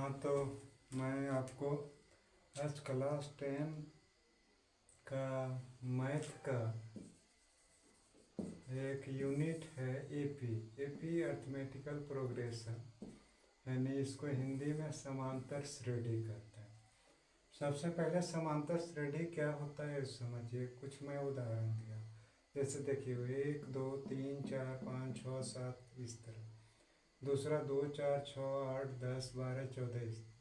हाँ, तो मैं आपको आज क्लास 10 का मैथ का एक यूनिट है एपी अर्थमेटिकल प्रोग्रेशन, यानी इसको हिंदी में समांतर श्रेणी कहते हैं। सबसे पहले समांतर श्रेणी क्या होता है समझिए। कुछ मैं उदाहरण दिया, जैसे देखिए 1 2 3 4 5 6 7 इस तरह। दूसरा 2 4 6 8 10 12 14 इस तरह।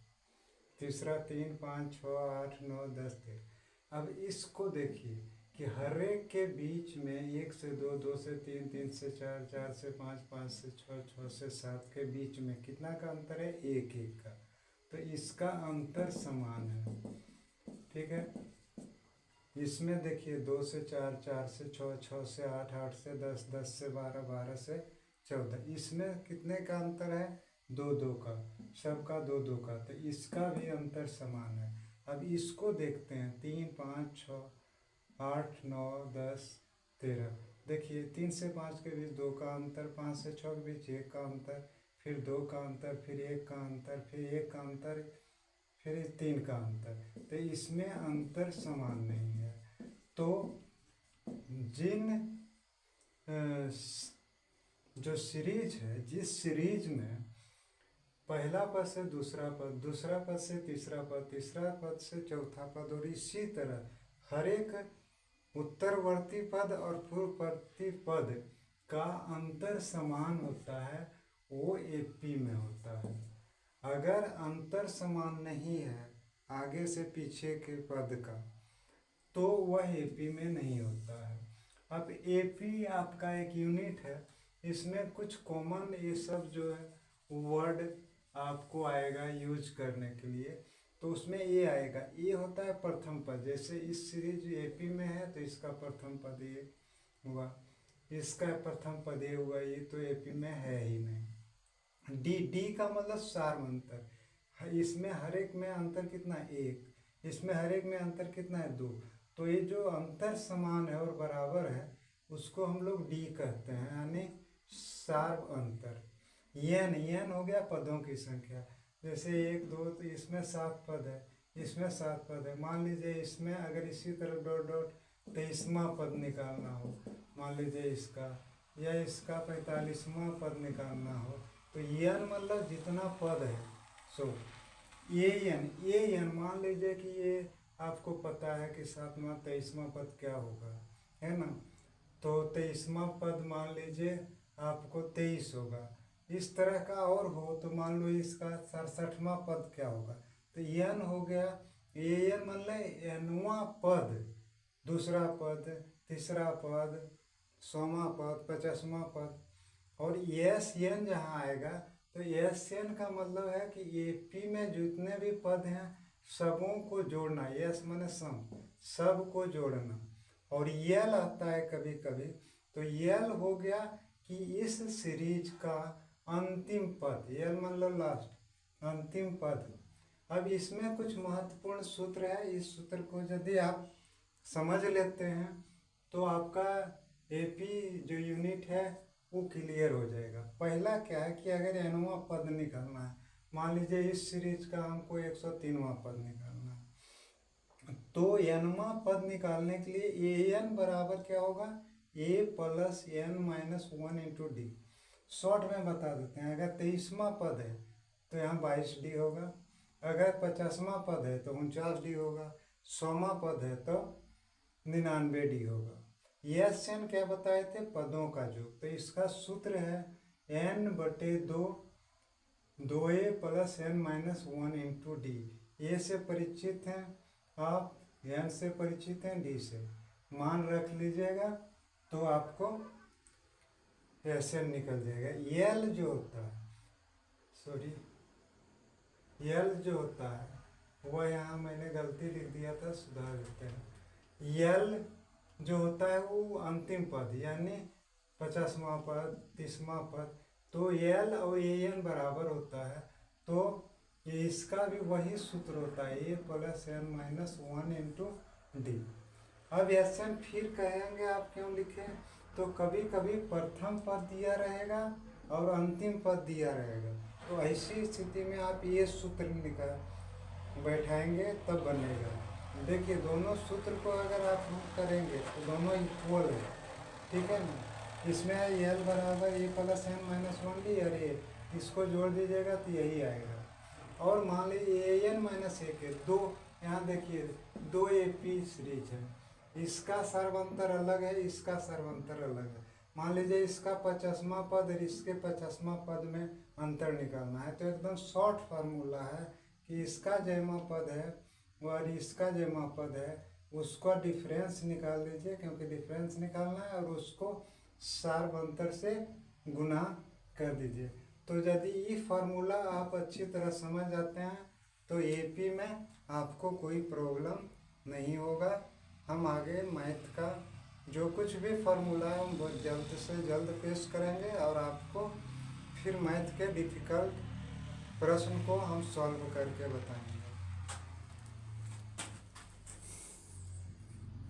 तीसरा 3 5 6 8 9 10 13। अब इसको देखिए कि हर एक के बीच में 1 से 2 2 से 3 3 से 4 4 से 5 5 से 6 6 से 7 के बीच में कितना का अंतर है? 1 1 का। तो इसका अंतर समान है, ठीक है। इसमें देखिए 2 से 4 4 से 6 6 से 8 8 से 10 10 से 12 12 से 14। इसमें कितने का अंतर है? 2 2 का, सबका 2 2 का। तो इसका भी अंतर समान है। अब इसको देखते हैं 3 5 6 8 9 10 13। देखिए 3 से 5 के बीच 2 का अंतर, 5 से 6 के बीच 1 का अंतर, फिर 2 का अंतर, फिर 1 का अंतर, फिर 1 का अंतर, फिर 3 का अंतर। तो इसमें अंतर समान नहीं है। तो जिन जो सीरीज है, जिस सीरीज में पहला पद से दूसरा पद, दूसरा पद से तीसरा पद, तीसरा पद से चौथा पद, और इसी तरह हर एक उत्तरवर्ती पद और पूर्ववर्ती पद का अंतर समान होता है, वो एपी में होता है। अगर अंतर समान नहीं है आगे से पीछे के पद का, तो वह एपी में नहीं होता है। अब एपी आपका एक यूनिट है, इसमें कुछ कॉमन ये सब जो है वर्ड आपको आएगा यूज करने के लिए। तो उसमें ये आएगा, ये होता है प्रथम पद। जैसे इस सीरीज एपी में है तो इसका प्रथम पद ये हुआ, इसका प्रथम पद ये हुआ, ये तो एपी में है ही नहीं। डी का मतलब सार्वंतर। इसमें हर एक में अंतर कितना है? 1। इसमें हर एक में अंतर कितना है? 2। तो ये जो अंतर समान है और बराबर है उसको हम लोग डी कहते हैं, यानी सार्व अंतर। एन हो गया पदों की संख्या। जैसे 1 2, तो इसमें 7 पद है, इसमें 7 पद है। मान लीजिए इसमें अगर इसी तरह डॉट डॉट 23वां पद निकालना हो, मान लीजिए इसका, या इसका 45वां पद निकालना हो, तो एन मतलब जितना पद है सो एन मान लीजिए कि ये आपको पता है कि 7वां 23वां पद क्या होगा, है ना। तो 23वां पद मान लीजिए आपको 23 होगा। इस तरह का और हो तो मान लो इसका 67वां पद क्या होगा, तो एन हो गया। एन मतलब एनवां पद, दूसरा पद, तीसरा पद, 100वां पद, 50वां पद। और एस एन जहाँ आएगा तो एस एन का मतलब है कि एपी में जितने भी पद हैं सबों को जोड़ना। एस माने सम, सब को जोड़ना। और यल आता है कभी कभी, तो यल हो गया कि इस सीरीज का अंतिम पद। यल मतलब लास्ट, अंतिम पद। अब इसमें कुछ महत्वपूर्ण सूत्र है, इस सूत्र को यदि आप समझ लेते हैं तो आपका एपी जो यूनिट है वो क्लियर हो जाएगा। पहला क्या है कि अगर एनवां पद निकालना है, मान लीजिए इस सीरीज का हमको 103वां पद निकालना है, तो एनवां पद निकालने के लिए ए एन बराबर क्या होगा? A plus n minus 1 into d. Short में बता देते हैं, अगर 23वां पद है तो यहाँ 22D होगा, अगर 50वां पद है तो 49D होगा, 100वां पद है तो 99D होगा। एस एन क्या बताए थे? पदों का योग। तो इसका सूत्र है n/2 2a plus n minus 1 into d. A से परिचित हैं आप, एन से परिचित हैं, डी से। मान रख लीजिएगा तो आपको एस एन निकल जाएगा। यल जो होता है, सॉरी, यल जो होता है वह यहाँ मैंने गलती लिख दिया था, सुधार देते हैं। यल जो होता है वो अंतिम पद, यानी 50वां पद, 30वां पद। तो यल और ए एन बराबर होता है, तो इसका भी वही सूत्र होता है, a plus n minus 1 into d. अब एस एन फिर कहेंगे आप क्यों लिखें, तो कभी कभी प्रथम पद दिया रहेगा और अंतिम पद दिया रहेगा, तो ऐसी स्थिति में आप ये सूत्र निकाल बैठाएंगे तब बनेगा। देखिए दोनों सूत्र को अगर आप करेंगे तो दोनों इक्वल है, ठीक है ना। इसमें एल बराबर ए प्लस एन माइनस वन ली, अरे इसको जोड़ दीजिएगा तो यही आएगा। और मान लीजिए ए एन माइनस ए के दो, यहाँ देखिए दो ए पी सीरीज है, इसका सर्वांतर अलग है, इसका सर्वांतर अलग है। मान लीजिए इसका 50वां पद और इसके 50वां पद में अंतर निकालना है, तो एकदम शॉर्ट फार्मूला है कि इसका जयमा पद है और इसका जयमा पद है, उसका डिफरेंस निकाल लीजिए, क्योंकि डिफरेंस निकालना है, और उसको सर्वांतर से गुना कर दीजिए। तो यदि ये फार्मूला आप अच्छी तरह समझ जाते हैं तो एपी में आपको कोई प्रॉब्लम नहीं होगा। हम आगे मैथ का जो कुछ भी फार्मूला है हम बहुत जल्द से जल्द पेश करेंगे, और आपको फिर मैथ के डिफ़िकल्ट प्रश्न को हम सॉल्व करके बताएंगे।